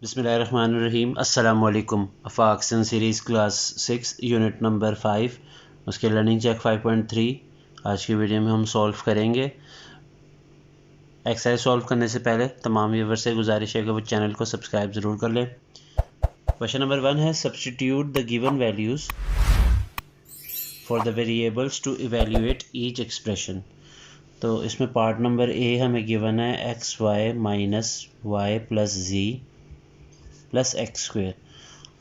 बिस्मिल्लाहिर्रहमानिर्रहीम अस्सलाम वालेकुम। अफाक्सन सीरीज़ क्लास 6 यूनिट नंबर 5 उसके लर्निंग चेक 5.3 आज की वीडियो में हम सॉल्व करेंगे। एक्सरसाइज सॉल्व करने से पहले तमाम व्यूअर्स से गुजारिश है कि वो चैनल को सब्सक्राइब ज़रूर कर लें। क्वेश्चन नंबर 1 है substitute the given values for the variables to evaluate each expression. तो इसमें पार्ट नंबर ए हमें गिवन है x y minus y plus z plus x square.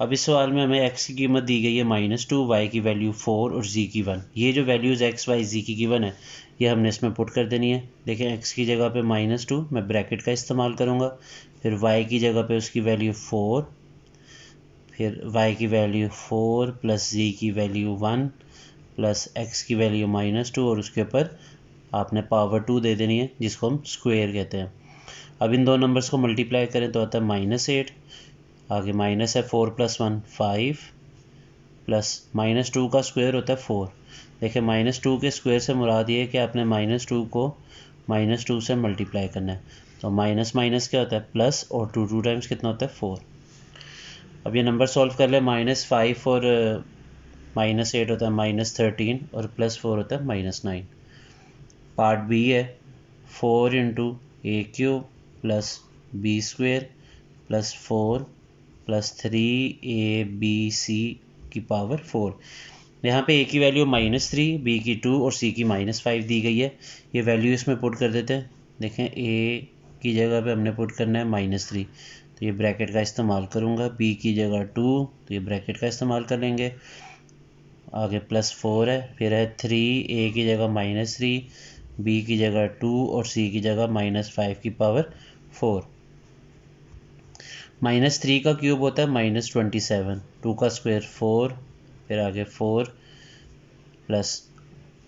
अब इस सवाल में हमें x की कीमत दी गई है -2, y की वैल्यू 4 और z की 1। ये जो वैल्यूज़ x y z की गिवन है ये हमने इसमें पुट कर देनी है। देखें x की जगह पे -2 मैं ब्रैकेट का इस्तेमाल करूँगा, फिर y की जगह पे उसकी वैल्यू 4, फिर y की वैल्यू 4 प्लस z की वैल्यू 1 प्लस x की वैल्यू -2 और उसके ऊपर आपने पावर 2 दे देनी है जिसको हम स्क्वेयर कहते हैं। अब इन दो नंबर्स को मल्टीप्लाई करें तो आता है -8, आगे माइनस है 4 + 1 5 प्लस -2 का स्क्वायर होता है 4। देखिए -2 के स्क्वायर से मुराद ये है कि आपने -2 को -2 से मल्टीप्लाई करना है। तो माइनस माइनस क्या होता है प्लस, और 2 टाइम्स कितना होता है 4। अब ये नंबर सॉल्व कर ले। -5 और -8 होता है -13 और +4 होता है -9। पार्ट बी है 4 × a³ plus b² plus 4 plus 3abc की पावर 4। यहाँ पे a की वैल्यू -3, b की 2 और c की -5 दी गई है। ये वैल्यू इसमें पुट कर देते हैं। देखें a की जगह पे हमने पुट करना है -3, तो ये ब्रैकेट का इस्तेमाल करूँगा। b की जगह 2, तो ये ब्रैकेट का इस्तेमाल कर लेंगे। आगे +4 है, फिर है 3, a की जगह -3, b की जगह 2 और c की जगह -5 की पावर 4। -3 का क्यूब होता है -27, 2 का स्क्वायर 4, फिर आगे 4 प्लस।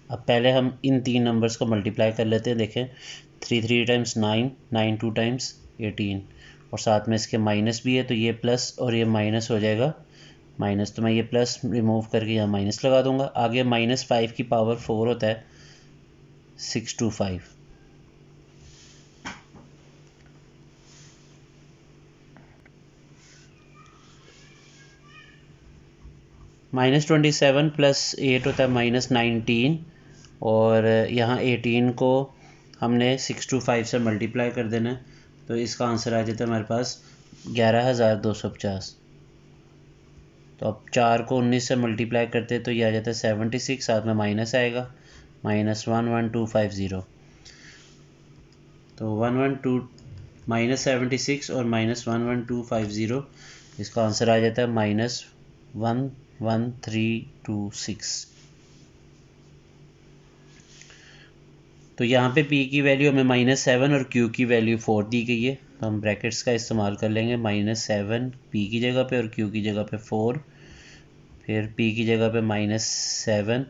अब पहले हम इन तीन नंबर्स को मल्टीप्लाई कर लेते हैं। देखें 3 3 टाइम्स 9, 9 2 टाइम्स 18 और साथ में इसके माइनस भी है, तो ये प्लस और ये माइनस हो जाएगा माइनस, तो मैं ये प्लस रिमूव करके यहाँ माइनस लगा दूंगा। आगे -5 की पावर 4 होता है 625। -27 प्लस 8 होता है -19 और यहाँ 18 को हमने 625 से मल्टीप्लाई कर देना है, तो इसका आंसर आ जाता है हमारे पास 11,250। तो अब 4 को 19 से मल्टीप्लाई करते तो ये आ जाता है 76, साथ में माइनस आएगा -11250। तो 76 और -11250, इसका आंसर आ जाता है -11326। तो यहाँ पे p की वैल्यू हमें -7 और q की वैल्यू 4 दी गई है, तो हम ब्रैकेट्स का इस्तेमाल कर लेंगे। -7 p की जगह पे और q की जगह पे 4, फिर p की जगह पे -7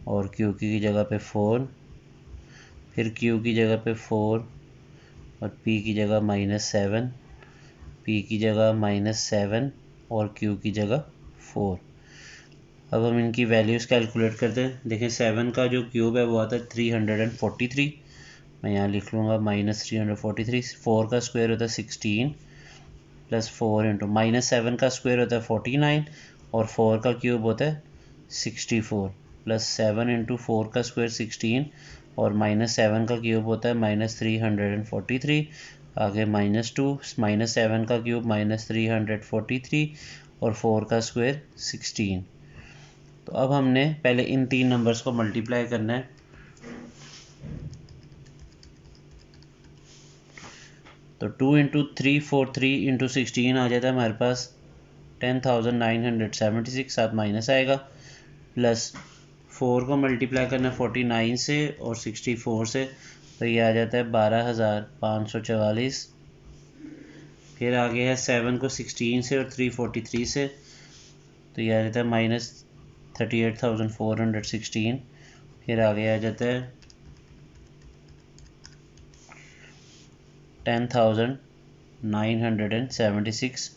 और q की जगह पे 4, फिर q की जगह पे 4 और p की जगह -7, p की जगह -7 और q की जगह 4। अब हम इनकी वैल्यूज़ कैलकुलेट करते हैं। देखें 7 का जो क्यूब है वो आता है 343, मैं यहाँ लिख लूँगा -343। 4 का स्क्वायर होता है 16 प्लस 4 इंटू -7 का स्क्वायर होता है 49 और 4 का क्यूब होता है 64 प्लस 7 इंटू 4 का स्क्वायर 16 और -7 का क्यूब होता है -343। आगे -2, -7 का क्यूब -343 और 4 का स्क्वायर 16। तो अब हमने पहले इन तीन नंबर्स को मल्टीप्लाई करना है। तो 2 × 343 × 16 आ जाता है हमारे पास 10,976, साथ माइनस आएगा, प्लस 4 को मल्टीप्लाई करना है 49 से और 64 से, तो ये आ जाता है 12,544। फिर आगे है 7 को 16 से और 343 से, तो ये आ जाता है -38,416। फिर आगे आ जाता है 10,976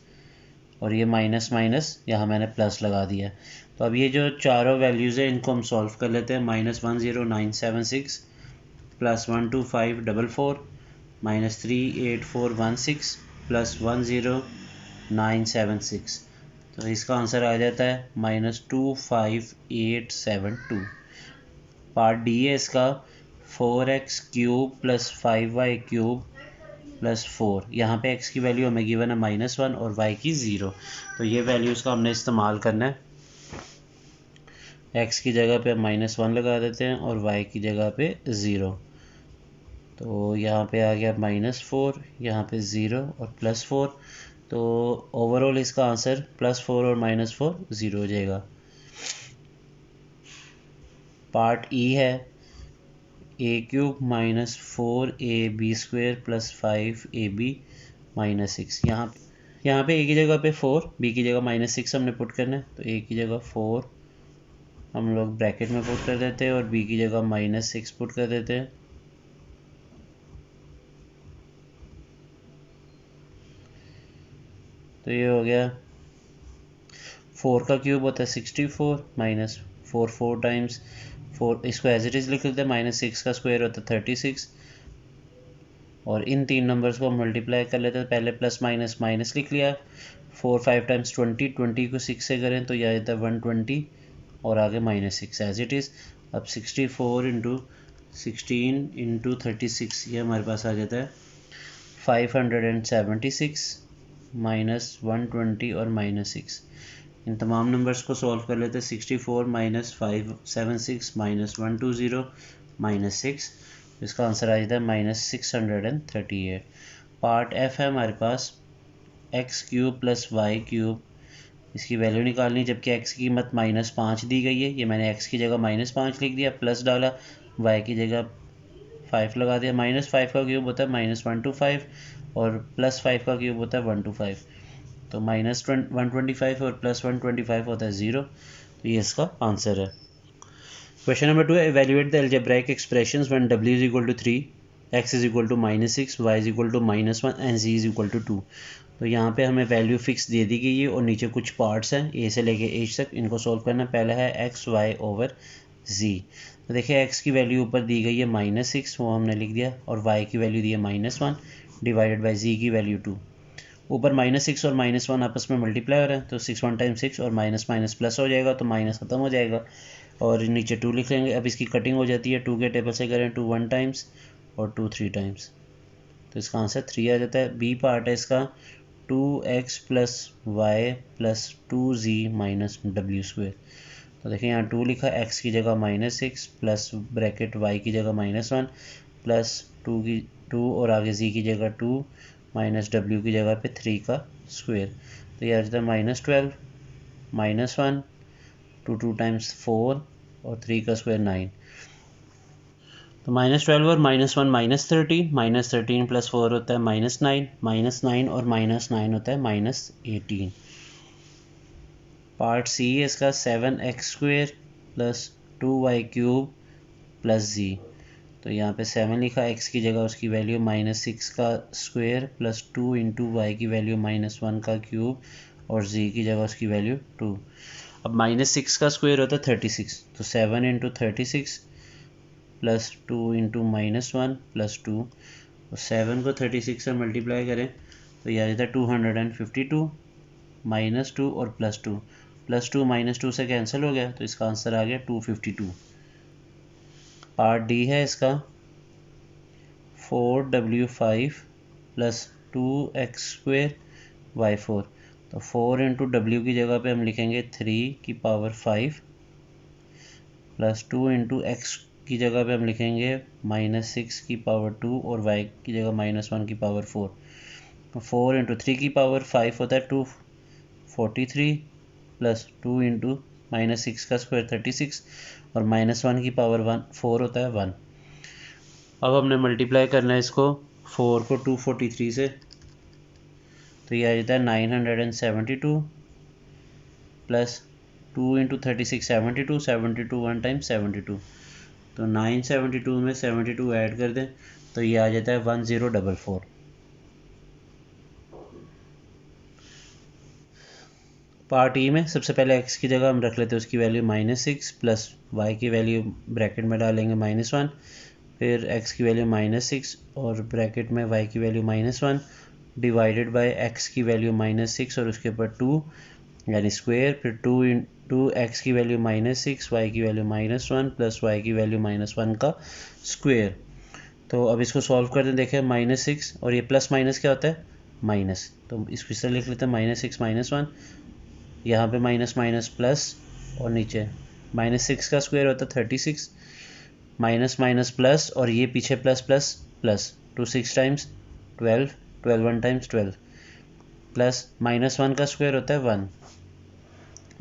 और ये माइनस माइनस यहाँ मैंने प्लस लगा दिया। तो अब ये जो चारों वैल्यूज़ है इनको हम सॉल्व कर लेते हैं। -10976 प्लस 12544 -38416 प्लस 10 976। तो इसका आंसर आ जाता है -25872। पार्ट डी है इसका 4x³ + 5y³ + 4। यहाँ पे x की वैल्यू हमें गिवन है -1 और y की 0। तो ये वैल्यूज़ का हमने इस्तेमाल करना है। x की जगह पे -1 लगा देते हैं और y की जगह पे 0। तो यहाँ पे आ गया -4, यहाँ पे 0 और +4। तो ओवरऑल इसका आंसर +4 और -4 0 हो जाएगा। पार्ट ई है a³ - 4ab² + 5ab - 6। यहाँ पे a की जगह पे 4, b की जगह -6 हमने पुट करना है। तो a की जगह 4 हम लोग ब्रैकेट में पुट कर देते हैं और b की जगह -6 पुट कर देते हैं। तो ये हो गया 4 का क्यूब होता है 64 -4 4 टाइम्स 4, इसको एज इट इज़ लिख लेते हैं। -6 का स्क्वायर होता है 36 और इन तीन नंबर्स को हम मल्टीप्लाई कर लेते हैं। पहले प्लस माइनस माइनस लिख लिया। 4 5 टाइम्स 20, 20 को 6 से करें तो यह आता है 120 और आगे -6 एज इट इज़। अब 64 × 16 × 36 ये हमारे पास आ जाता है 576 -120 और -6। इन तमाम नंबर्स को सॉल्व कर लेते हैं। 64 - 576 -120 -6, इसका आंसर आ जाता है -638। पार्ट एफ है हमारे पास x³ + y³। इसकी वैल्यू निकालनी, जबकि x की कीमत -5 दी गई है। ये मैंने x की जगह -5 लिख दिया, प्लस डाला, y की जगह 5 लगा दिया। -5 का क्यूब होता है -125 और +5 का क्यूब होता है 125। तो -125 और +125 होता है 0। तो ये इसका आंसर है। क्वेश्चन नंबर 2 है evaluate the algebraic expressions when w = 3, x = -6, y = -1 and z = 2। तो यहाँ पे हमें वैल्यू फिक्स दे दी गई है और नीचे कुछ पार्ट्स हैं a से लेके h तक, इनको सॉल्व करना। पहला है x y/z। तो देखिए x की वैल्यू ऊपर दी गई है -6, वो हमने लिख दिया, और y की वैल्यू दी है -1 डिवाइडेड बाई z की वैल्यू 2। ऊपर -6 और -1 आपस में मल्टीप्लाई हो रहे हैं, तो 6 1 टाइम 6 और माइनस माइनस प्लस हो जाएगा, तो माइनस ख़त्म हो जाएगा और नीचे 2 लिख लेंगे। अब इसकी कटिंग हो जाती है, 2 के टेबल से करें 2 1 टाइम्स और 2 3 टाइम्स, तो इसका आंसर 3 आ जाता है। बी पार्ट है इसका 2x + y + 2z - w²। तो देखिए यहाँ 2 लिखा, x की जगह -6 प्लस ब्रैकेट y की जगह -1 प्लस 2 और आगे z की जगह 2 माइनस w की जगह पे 3 का स्क्वायर। तो ये आ जाता है -12 -1 2 2 टाइम्स 4 और 3 का स्क्वायर 9। तो -12 और -1 -13, -13 + 4 होता है -9, -9 और -9 होता है -18। पार्ट सी है इसका 7x² + 2y³ + z। तो यहाँ पे 7 लिखा, x की जगह उसकी वैल्यू -6 का स्क्वायर प्लस 2 × y की वैल्यू -1 का क्यूब और z की जगह उसकी वैल्यू 2। अब -6 का स्क्वायर होता है 36, तो 7 × 36 प्लस 2 × -1 प्लस 2। तो 7 को 36 से मल्टीप्लाई करें तो यह आ जाता है 252 -2 और +2 -2 से कैंसिल हो गया, तो इसका आंसर आ गया 252। पार्ट डी है इसका 4w5 + 2x² y4। तो 4 × w की जगह पे हम लिखेंगे 3⁵ प्लस 2 × x की जगह पे हम लिखेंगे -6⁵2 और y की जगह -1⁵4। तो 4 × 3⁵5 होता है 243 प्लस 2 × -6 का स्क्वायर 36 और -1⁴ होता है 1। अब हमने मल्टीप्लाई करना है इसको 4 को 243 से, तो ये आ जाता है 972 प्लस 2 × 36 72, 72 1 टाइम 72। तो 972 में 72 ऐड कर दें तो ये आ जाता है 1044। पार्ट ई में सबसे पहले x की जगह हम रख लेते हैं उसकी वैल्यू -6 प्लस y की वैल्यू ब्रैकेट में डालेंगे -1, फिर x की वैल्यू -6 और ब्रैकेट में y की वैल्यू -1 डिवाइडेड बाय एक्स की वैल्यू -6 और उसके ऊपर 2 यानी स्क्वायर, फिर 2 इंटू एक्स की वैल्यू -6, वाई की वैल्यू -1 प्लस वाई की वैल्यू -1 का स्क्वायर। तो अब इसको सॉल्व कर दें, देखें -6 और ये प्लस माइनस क्या होता है माइनस, तो इसको इस तरह लिख लेते हैं -6 -1, यहाँ पे माइनस माइनस प्लस और नीचे -6 का स्क्वायर होता है 36, माइनस माइनस प्लस और ये पीछे plus plus plus, 2 6 times 12, 12 1 times 12 plus -1 का स्क्वायर होता है 1,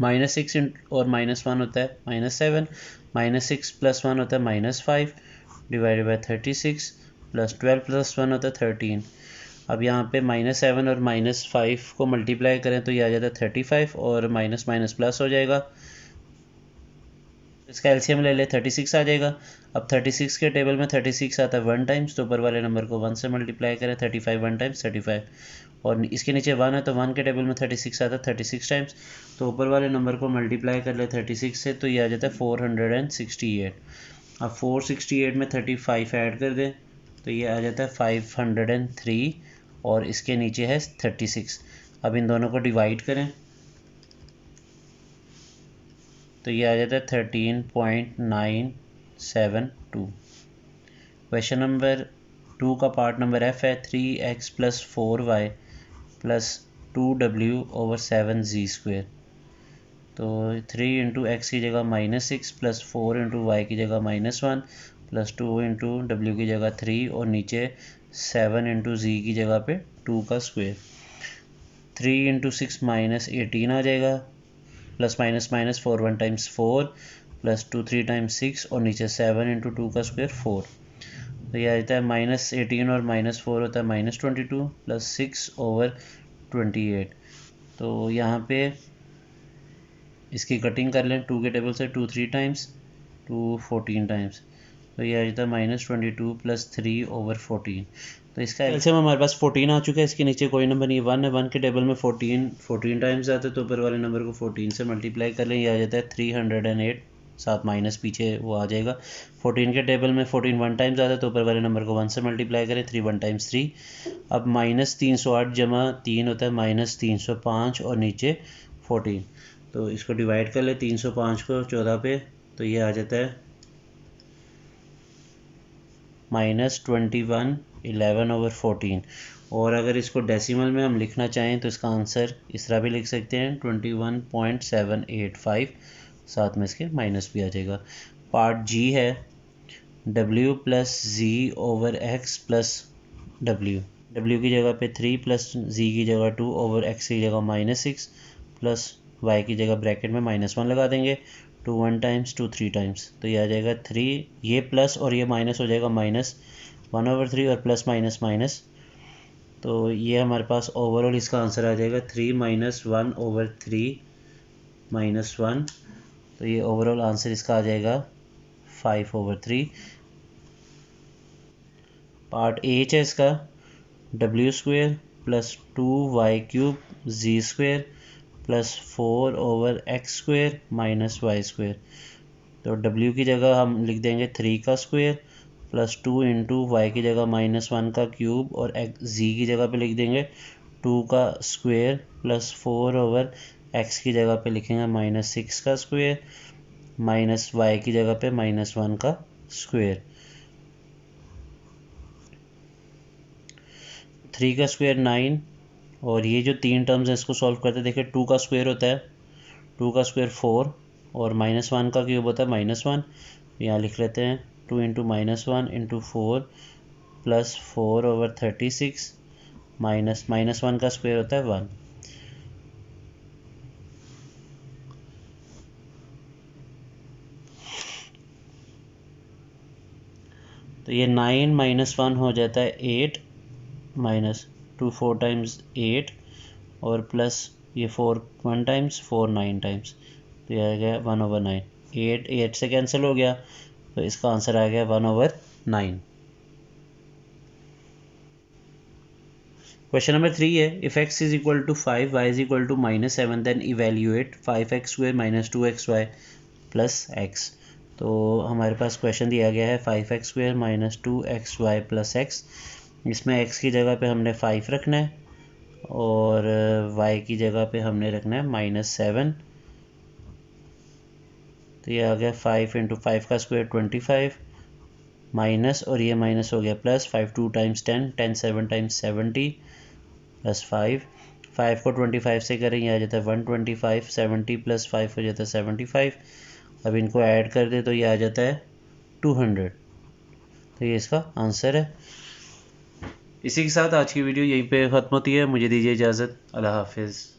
-6 और -1 होता है -7, -6 प्लस 1 होता है -5 डिवाइडेड बाय 36 प्लस 12 प्लस 1 होता है 13। अब यहाँ पे -7 और -5 को मल्टीप्लाई करें तो ये आ जाता है 35 और माइनस माइनस प्लस हो जाएगा, इसका एलसीएम ले ले 36 आ जाएगा। अब 36 के टेबल में 36 आता है 1 टाइम्स, तो ऊपर वाले नंबर को 1 से मल्टीप्लाई करें, 35 1 टाइम्स 35, और इसके नीचे 1 है तो 1 के टेबल में 36 आता है 36 टाइम्स, तो ऊपर वाले नंबर को मल्टीप्लाई कर ले 36 से तो ये आ जाता है 468। अब 468 में 35 ऐड कर दें तो ये आ जाता है 503 और इसके नीचे है 36। अब इन दोनों को डिवाइड करें तो ये आ जाता है 13.972। क्वेश्चन नंबर 2 का पार्ट नंबर एफ है 3x + 4y + 2w/7z²। तो 3 इंटू एक्स की जगह -6 प्लस 4 इंटू वाई की जगह -1 प्लस 2 इंटू डब्ल्यू की जगह 3 और नीचे 7 इंटू जी की जगह पे 2 का स्क्वायर। 3 इंटू 6 -18 आ जाएगा, plus minus minus 4 1 times 4 plus 2 3 times 6 और नीचे 7 इंटू 2 का स्क्वायर 4। तो यह आ जाता है -18 और -4 होता है -22 प्लस 6/28। तो यहाँ पे इसकी कटिंग कर लें 2 के टेबल से, 2 3 टाइम्स 2 14 टाइम्स, तो ये आ जाता है -22 प्लस 3/14। तो इसका एलसीएम हमारे पास 14 आ चुका है, इसके नीचे कोई नंबर नहीं, 1 है, 1 के टेबल में 14 टाइम्स आता है, तो ऊपर वाले नंबर को 14 से मल्टीप्लाई कर लें, ये आ जाता है 308, साथ माइनस पीछे वो आ जाएगा। 14 के टेबल में 14 1 टाइम्स आता है, तो ऊपर वाले नंबर को 1 से मल्टीप्लाई करें, 3 1 टाइम्स 3। अब -308 जमा 3 होता है -305 और नीचे 14, तो इसको डिवाइड कर ले 305 को 14 पे, तो ये आ जाता है -21 11/14। और अगर इसको डेसिमल में हम लिखना चाहें तो इसका आंसर इस तरह भी लिख सकते हैं 21.785, साथ में इसके माइनस भी आ जाएगा। पार्ट जी है w + z/x + w की जगह पे 3 प्लस z की जगह 2/x की जगह -6 प्लस y की जगह ब्रैकेट में -1 लगा देंगे, 2 1 टाइम्स 2 3 टाइम्स, तो ये आ जाएगा 3, ये प्लस और ये माइनस हो जाएगा -1/3 और प्लस माइनस माइनस, तो ये हमारे पास ओवरऑल इसका आंसर आ जाएगा 3 - 1/3 -1, तो ये ओवरऑल आंसर इसका आ जाएगा 5/3। पार्ट एच है इसका w² + 2y³ z² + 4/x² - y²। तो w की जगह हम लिख देंगे 3 का स्क्वायर प्लस 2 इंटू वाई की जगह -1 का क्यूब और z की जगह पे लिख देंगे 2 का स्क्वायर प्लस 4/x की जगह पे लिखेंगे -6 का स्क्वायर माइनस y की जगह पे -1 का स्क्वायर। 3 का स्क्वायर 9, और ये जो 3 टर्म्स है इसको सॉल्व करते देखिए, 2 का स्क्वायर होता है 2 का स्क्वायर 4 और -1 का क्यूब होता है -1, यहाँ लिख लेते हैं 2 इंटू -1 इंटू 4 प्लस 4/36 माइनस 1 का स्क्वायर होता है 1। तो ये 9 - 1 हो जाता है 8 -2 4 टाइम्स 8 और प्लस ये 4 1 टाइम्स 4 9 टाइम्स, तो ये आ गया 1/9। 8 से कैंसिल हो गया, तो इसका आंसर आ गया 1/9। क्वेश्चन नंबर 3 है, if x = 5 y = -7 then evaluate 5x² - 2xy + x। तो हमारे पास क्वेश्चन दिया गया है 5x² - 2xy + x, इसमें x की जगह पे हमने 5 रखना है और y की जगह पे हमने रखना है -7। तो ये आ गया 5 × 5 का स्क्वायर 25 माइनस, और ये माइनस हो गया प्लस। 5 2 टाइम्स 10, 10 7 टाइम्स 70 प्लस 5 को 25 से करें, ये आ जाता है 125। 70 + 5 हो जाता है 75। अब इनको ऐड कर दे तो ये आ जाता है 200। तो ये इसका आंसर है। इसी के साथ आज की वीडियो यहीं पे ख़त्म होती है। मुझे दीजिए इजाज़त। अल्लाह हाफिज़।